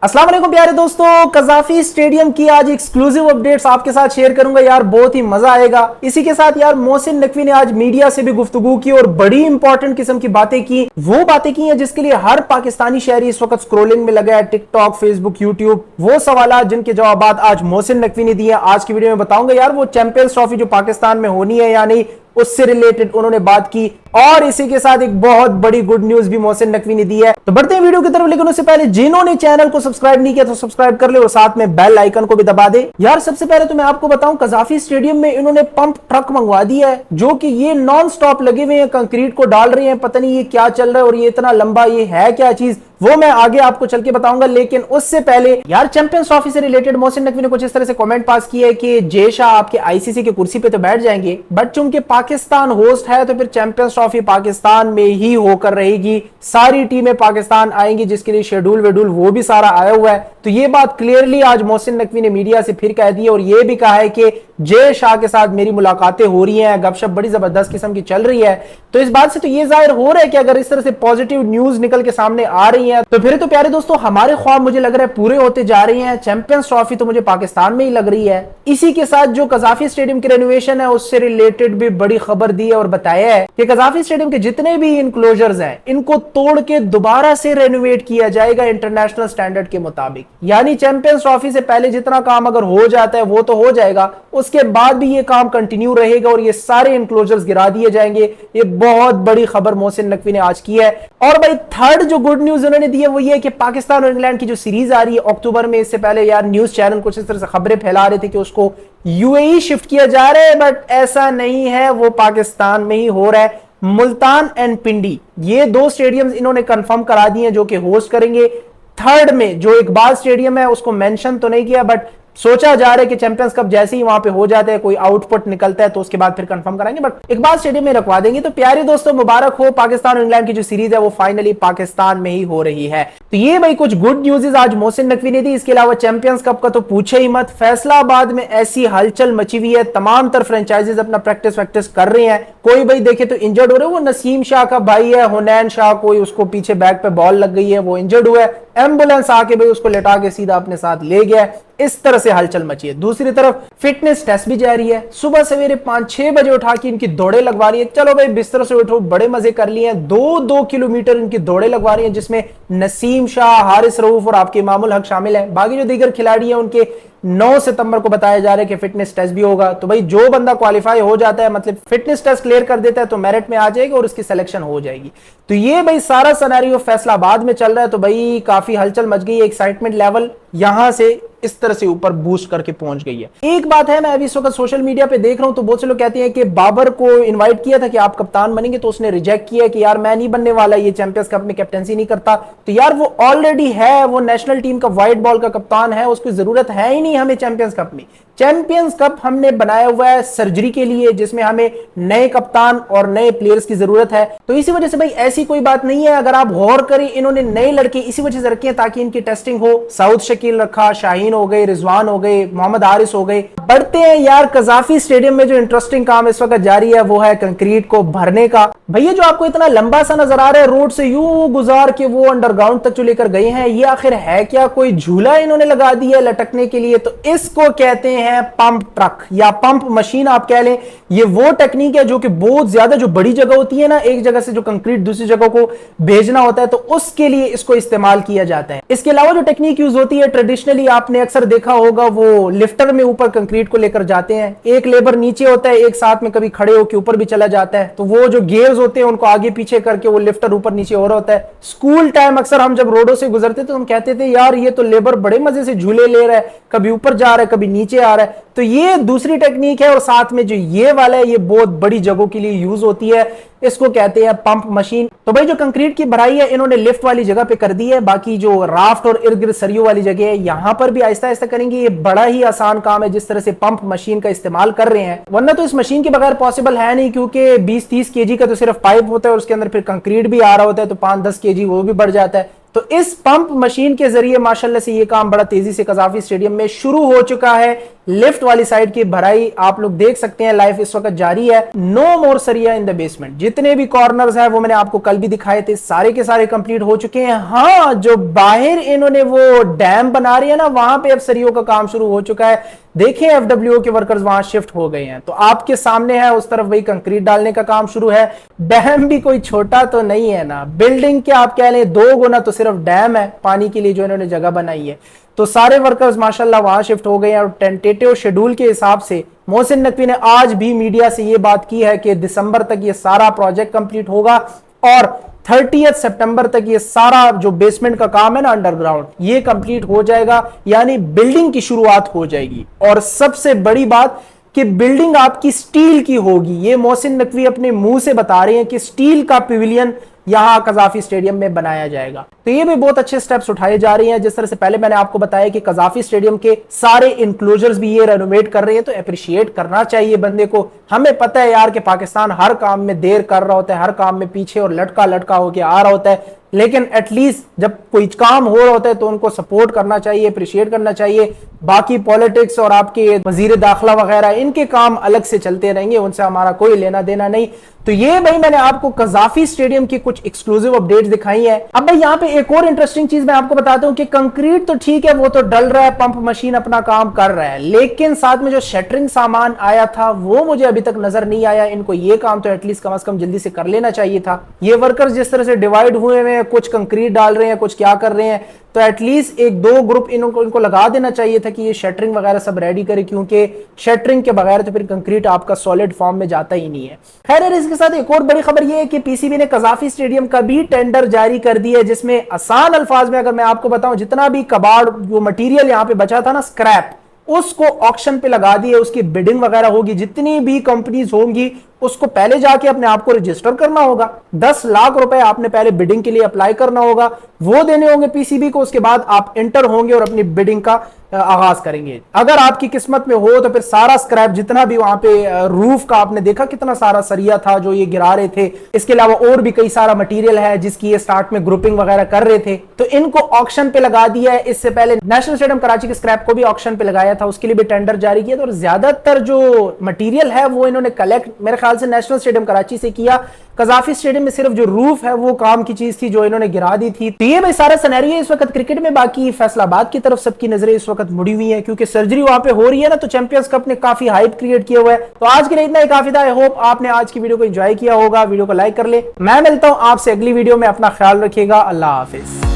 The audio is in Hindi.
अस्सलाम वालेकुम प्यारे दोस्तों, कजाफी स्टेडियम की आज एक्सक्लूसिव अपडेट्स आपके साथ शेयर करूंगा यार, बहुत ही मजा आएगा। इसी के साथ यार मोहसिन नकवी ने आज मीडिया से भी गुफ्तगू की और बड़ी इंपॉर्टेंट किस्म की बातें की। वो बातें की हैं जिसके लिए हर पाकिस्तानी शहरी इस वक्त स्क्रोलिंग में लगा है, टिकटॉक, फेसबुक, यूट्यूब। वो सवाल जिनके जवाब आज मोहसिन नकवी ने दिए। आज की वीडियो में बताऊंगा यार वो चैंपियंस ट्रॉफी जो पाकिस्तान में होनी है या नहीं, उससे रिलेटेड उन्होंने बात की। और इसी के साथ एक बहुत बड़ी गुड न्यूज भी मोहसिन नकवी ने दी है। तो बढ़ते हैं वीडियो की तरफ, लेकिन उससे पहले जिन्होंने चैनल को सब्सक्राइब नहीं किया तो सब्सक्राइब कर ले और साथ में बेल आइकन को भी दबा दे। यार सबसे पहले तो मैं आपको बताऊं, कजाफी स्टेडियम में इन्होंने पंप ट्रक मंगवा दिया है जो कि ये नॉन स्टॉप लगे हुए हैं, कंक्रीट को डाल रहे हैं। पता नहीं ये क्या चल रहा है और ये इतना लंबा ये है क्या चीज, वो मैं आगे आपको चल के बताऊंगा। लेकिन उससे पहले यार चैंपियंस ट्रॉफी से रिलेटेड मोहसिन नकवी ने कुछ इस तरह से कमेंट पास किया है कि जय शाह आपके आईसीसी की कुर्सी पे तो बैठ जाएंगे, बट चूंकि पाकिस्तान होस्ट है तो फिर चैंपियंस ट्रॉफी पाकिस्तान में ही होकर रहेगी। सारी टीमें पाकिस्तान आएंगी, जिसके लिए शेड्यूल वेड्यूल वो भी सारा आया हुआ है। तो ये बात क्लियरली आज मोहसिन नकवी ने मीडिया से फिर कह दी है और ये भी कहा है कि जय शाह के साथ मेरी मुलाकातें हो रही हैं, गपशप बड़ी जबरदस्त किस्म की चल रही है। तो इस बात से तो ये जाहिर हो रहा है कि अगर इस तरह से पॉजिटिव न्यूज निकल के सामने आ रही है तो फिर तो प्यारे दोस्तों हमारे ख्वाब मुझे लग रहा है पूरे होते जा रहे हैं। चैंपियंस ट्रॉफी तो मुझे पाकिस्तान में ही लग रही है। इसी के साथ जो कजाफी स्टेडियम की रेनोवेशन है उससे रिलेटेड भी बड़ी खबर दी है और बताया है कि कजाफी स्टेडियम के जितने भी इनक्लोजर्स हैं इनको तोड़ के दोबारा से रेनोवेट किया जाएगा इंटरनेशनल स्टैंडर्ड के मुताबिक। यानी चैंपियंस ट्रॉफी से पहले जितना काम अगर हो जाता है वो तो हो जाएगा, उसके बाद भी ये काम कंटिन्यू रहेगा और ये सारे इनक्लोजर्स गिरा दिए जाएंगे। ये बहुत बड़ी खबर मोहसिन नकवी ने आज की है। और भाई थर्ड जो गुड न्यूज उन्होंने दी है वो ये कि पाकिस्तान और इंग्लैंड की जो सीरीज आ रही है अक्टूबर में, इससे पहले यार न्यूज चैनल कुछ इस तरह से खबरें फैला रहे थे कि उसको यूएई शिफ्ट किया जा रहा है, बट ऐसा नहीं है, वो पाकिस्तान में ही हो रहा है। मुल्तान एंड पिंडी ये दो स्टेडियम्स इन्होंने कंफर्म करा दिए हैं जो कि होस्ट करेंगे। थर्ड में जो इकबाल स्टेडियम है उसको मेंशन तो नहीं किया, बट सोचा जा रहा है कि चैंपियंस कप जैसे ही वहां पे हो जाता है, कोई आउटपुट निकलता है तो उसके बाद फिर कंफर्म कराएंगे, बट इकबाल स्टेडियम में रखवा देंगे। तो प्यारे दोस्तों मुबारक हो, पाकिस्तान और इंग्लैंड की जो सीरीज है वो फाइनली पाकिस्तान में ही हो रही है। तो ये भाई कुछ गुड न्यूज़ आज मोहसिन नकवी ने दी। इसके अलावा चैंपियंस कप का तो पूछे ही मत, फैसलाबाद में ऐसी हलचल मची हुई है, तमाम तर फ्रेंचाइजीज अपना प्रैक्टिस कर रहे हैं। कोई भाई देखे तो इंजर्ड हो रहे, वो नसीम शाह का भाई है हुनैन शाह, कोई उसको पीछे बैक पे बॉल लग गई है, वो इंजर्ड हुआ है, एम्बुलेंस आके भाई उसको लेटा के सीधा अपने साथ ले गया। इस तरह से हलचल मची है। दूसरी तरफ फिटनेस टेस्ट भी जारी है। सुबह सवेरे 5-6 बजे उठा के इनकी दौड़े लगवा रही है। चलो भाई बिस्तर से उठो, बड़े मजे कर लिए हैं। 2-2 किलोमीटर इनकी दौड़े लगवा रही है, जिसमें नसीम शाह, हारिस रऊफ और आपके इमामुल हक शामिल है। बाकी जो दीगर खिलाड़ी हैं उनके 9 सितंबर को बताया जा रहा है कि फिटनेस टेस्ट भी होगा। तो भाई जो बंदा क्वालिफाई हो जाता है, मतलब फिटनेस टेस्ट क्लियर कर देता है, तो मेरिट में आ जाएगा और उसकी सिलेक्शन हो जाएगी। तो ये भाई सारा सिनेरियो फैसलाबाद में चल रहा है। तो भाई काफी हलचल मच गई है, एक्साइटमेंट लेवल यहां से इस तरह से ऊपर बूस्ट करके पहुंच गई है। एक बात है, मैं अभी इस वक्त सोशल मीडिया पे देख रहा हूं तो बहुत से लोग कहते हैं कि बाबर को इनवाइट किया था कि आप कप्तान बनेंगे, तो उसने रिजेक्ट किया कि यार मैं नहीं बनने वाला, ये चैंपियंस कप में कैप्टेंसी नहीं करता। तो यार वो ऑलरेडी है, वो नेशनल टीम का व्हाइट बॉल का कप्तान है, उसकी जरूरत है ही नहीं हमें चैंपियंस कप में। चैंपियंस कप हमने बनाया हुआ है सर्जरी के लिए, जिसमें हमें नए कप्तान और नए प्लेयर्स की जरूरत है। तो इसी वजह से भाई ऐसी कोई बात नहीं है। अगर आप गौर करें, इन्होंने नए लड़के इसी वजह से रखे हैं ताकि इनकी टेस्टिंग हो। साउथ शकील रखा, शाहीन हो गए, रिजवान हो गए, मोहम्मद हारिस हो गए। बढ़ते हैं यार कजाफी स्टेडियम में जो इंटरेस्टिंग काम इस वक्त जारी है वो है कंक्रीट को भरने का। भैया जो आपको इतना लंबा सा नजर आ रहा है, रोड से यूं गुजार के वो अंडरग्राउंड तक जो लेकर गए हैं, ये आखिर है क्या? कोई झूला इन्होंने लगा दिया लटकने के लिए? तो इसको कहते हैं पंप ट्रक या पंप मशीन आप कह लें। ये वो टेक्निक है जो कि बहुत ज्यादा जो बड़ी जगह होती है ना, एक जगह से जो कंक्रीट दूसरी जगह को भेजना होता है, तो उसके लिए इसको इस्तेमाल किया जाता है। इसके अलावा जो टेक्निक यूज होती है, ट्रेडिशनली आपने अक्सर देखा होगा, वो लिफ्टर में ऊपर कंक्रीट को लेकर जाते हैं। एक लेबर नीचे होता है, एक साथ में कभी खड़े होकर ऊपर भी चला जाता है। तो वो जो गियर्स होते हैं उनको आगे पीछे करके वो लिफ्टर ऊपर नीचे हो रहा होता है। स्कूल टाइम अक्सर हम जब रोडों से गुजरते तो हम कहते थे यार ये तो लेबर बड़े मजे से झूले ले रहा है, कभी ऊपर जा रहा है कभी नीचे आ रहा है। तो ये दूसरी टेक्निक है। और साथ में जो ये वाला है, ये बहुत बड़ी जगहों के लिए यूज होती है, इसको कहते हैं पंप मशीन। तो भाई जो कंक्रीट की भराई है इन्होंने लिफ्ट वाली जगह पे कर दी है। बाकी जो राफ्ट और इर्द गिर्द सरियों वाली जगह है, यहां पर भी आहिस्ता आहिस्ता करेंगे। ये बड़ा ही आसान काम है जिस तरह से पंप मशीन का इस्तेमाल कर रहे हैं, वरना तो इस मशीन के बगैर पॉसिबल है नहीं, क्योंकि 20-30 kg का तो सिर्फ पाइप होता है और उसके अंदर फिर कंक्रीट भी आ रहा होता है, तो 5-10 kg वो भी बढ़ जाता है। तो इस पंप मशीन के जरिए माशाल्लाह से ये काम बड़ा तेजी से कजाफी स्टेडियम में शुरू हो चुका है। लिफ्ट वाली साइड की भराई आप लोग देख सकते हैं, लाइव इस वक्त जारी है। नो मोर सरिया इन द बेसमेंट। जितने भी कॉर्नर्स हैं वो मैंने आपको कल भी दिखाए थे, सारे के सारे कंप्लीट हो चुके हैं। हाँ, जो बाहर इन्होंने वो डैम बना रही है ना, वहां पे अब सरियों का काम शुरू हो चुका है। देखें एफडब्ल्यूओ के वर्कर्स वहां शिफ्ट हो गए हैं। तो आपके सामने है, उस तरफ वही कंक्रीट डालने का काम शुरू है। डैम भी कोई छोटा तो नहीं है ना, बिल्डिंग के आप कह लें 2 गुना तो सिर्फ डैम है पानी के लिए जो इन्होंने जगह बनाई है। तो सारे वर्कर्स माशाल्लाह वहां शिफ्ट हो गए हैं और टेंटेटिव शेड्यूल के हिसाब से मोहसिन नकवी ने आज भी मीडिया से यह बात की है कि दिसंबर तक ये सारा प्रोजेक्ट कंप्लीट होगा और 30 सितंबर तक ये सारा जो बेसमेंट का काम है ना अंडरग्राउंड, ये कंप्लीट हो जाएगा, यानी बिल्डिंग की शुरुआत हो जाएगी। और सबसे बड़ी बात कि बिल्डिंग आपकी स्टील की होगी। ये मोहसिन नकवी अपने मुंह से बता रहे हैं कि स्टील का पिविलियन यहां कजाफी स्टेडियम में बनाया जाएगा। तो ये भी बहुत अच्छे स्टेप्स उठाए जा रहे हैं। जिस तरह से पहले मैंने आपको बताया कि कजाफी स्टेडियम के सारे इंक्लोजर्स भी ये रेनोवेट कर रहे हैं, तो अप्रिशिएट करना चाहिए बंदे को। हमें पता है यार कि पाकिस्तान हर काम में देर कर रहा होता है, हर काम में पीछे और लटका लटका होकर आ रहा होता है, लेकिन एटलीस्ट जब कोई काम हो रहा होता है तो उनको सपोर्ट करना चाहिए, अप्रिशिएट करना चाहिए। बाकी पॉलिटिक्स और आपके वजीर दाखिला वगैरह इनके काम अलग से चलते रहेंगे, उनसे हमारा कोई लेना देना नहीं। तो ये भाई मैंने आपको कजाफी स्टेडियम की कुछ एक्सक्लूसिव अपडेट्स दिखाई है। अब भाई यहाँ पे एक और इंटरेस्टिंग चीज मैं आपको बताता हूँ कि कंक्रीट तो ठीक है, वो तो डल रहा है, पंप मशीन अपना काम कर रहा है, लेकिन साथ में जो शटरिंग सामान आया था वो मुझे अभी तक नजर नहीं आया। इनको ये काम तो एटलीस्ट कम से कम जल्दी से कर लेना चाहिए था। ये वर्कर्स जिस तरह से डिवाइड हुए हैं, कुछ कंक्रीट डाल रहे हैं, कुछ क्या कर रहे हैं, तो एटलीस्ट 1-2 ग्रुप इनको लगा देना चाहिए था कि ये शटरिंग वगैरह सब रेडी करे, क्योंकि शटरिंग के बगैर तो फिर कंक्रीट आपका सॉलिड फॉर्म में जाता ही नहीं है। खैर, इसके साथ एक और बड़ी खबर ये है कि पीसीबी ने कजाफी स्टेडियम का भी टेंडर जारी कर दिया है, जिसमें आसान अल्फाज में अगर मैं आपको बताऊं, जितना भी कबाड़ जो मटेरियल यहां पे बचा था ना, स्क्रैप, उसको ऑक्शन पे लगा दिए। उसकी बिडिंग वगैरह होगी, जितनी भी कंपनीज होंगी उसको पहले जाके अपने आप को रजिस्टर करना होगा। 10 लाख रुपए आपने पहले बिडिंग के लिए अप्लाई करना होगा, वो देने होंगे पीसीबी को। उसके बाद आप एंटर होंगे और अपनी बिडिंग का आगाज करेंगे। अगर आपकी किस्मत में हो तो फिर सारा स्क्रैप जितना भी वहां पे रूफ का आपने देखा कितना सारा सरिया था जो ये गिरा रहे थे, इसके अलावा और भी कई सारा मटेरियल है जिसकी ये स्टार्ट में ग्रुपिंग वगैरह कर रहे थे, तो इनको ऑक्शन पे लगा दिया है। इससे पहले नेशनल स्टेडियम कराची के स्क्रैप को भी ऑक्शन पे लगाया था, उसके लिए भी टेंडर जारी किया था। और ज्यादातर जो मटीरियल है वो इन्होंने कलेक्ट मेरे ख्याल से नेशनल स्टेडियम कराची से किया। कजाफी स्टेडियम में सिर्फ जो रूफ है वो काम की चीज थी जो इन्होंने गिरा दी थी। तो ये भाई सारा सिनेरियो इस वक्त क्रिकेट में। बाकी फैसलाबाद की तरफ सबकी नजरें इस वक्त मुड़ी हुई है, क्योंकि सर्जरी वहां पे हो रही है ना, तो चैंपियंस कप ने काफी हाइप क्रिएट किया हुआ है। तो आज के लिए इतना ही काफी था। आई होप आपने आज की वीडियो को एंजॉय किया होगा। वीडियो को लाइक कर ले। मैं मिलता हूं आपसे अगली वीडियो में। अपना ख्याल रखिएगा। अल्लाह हाफिज।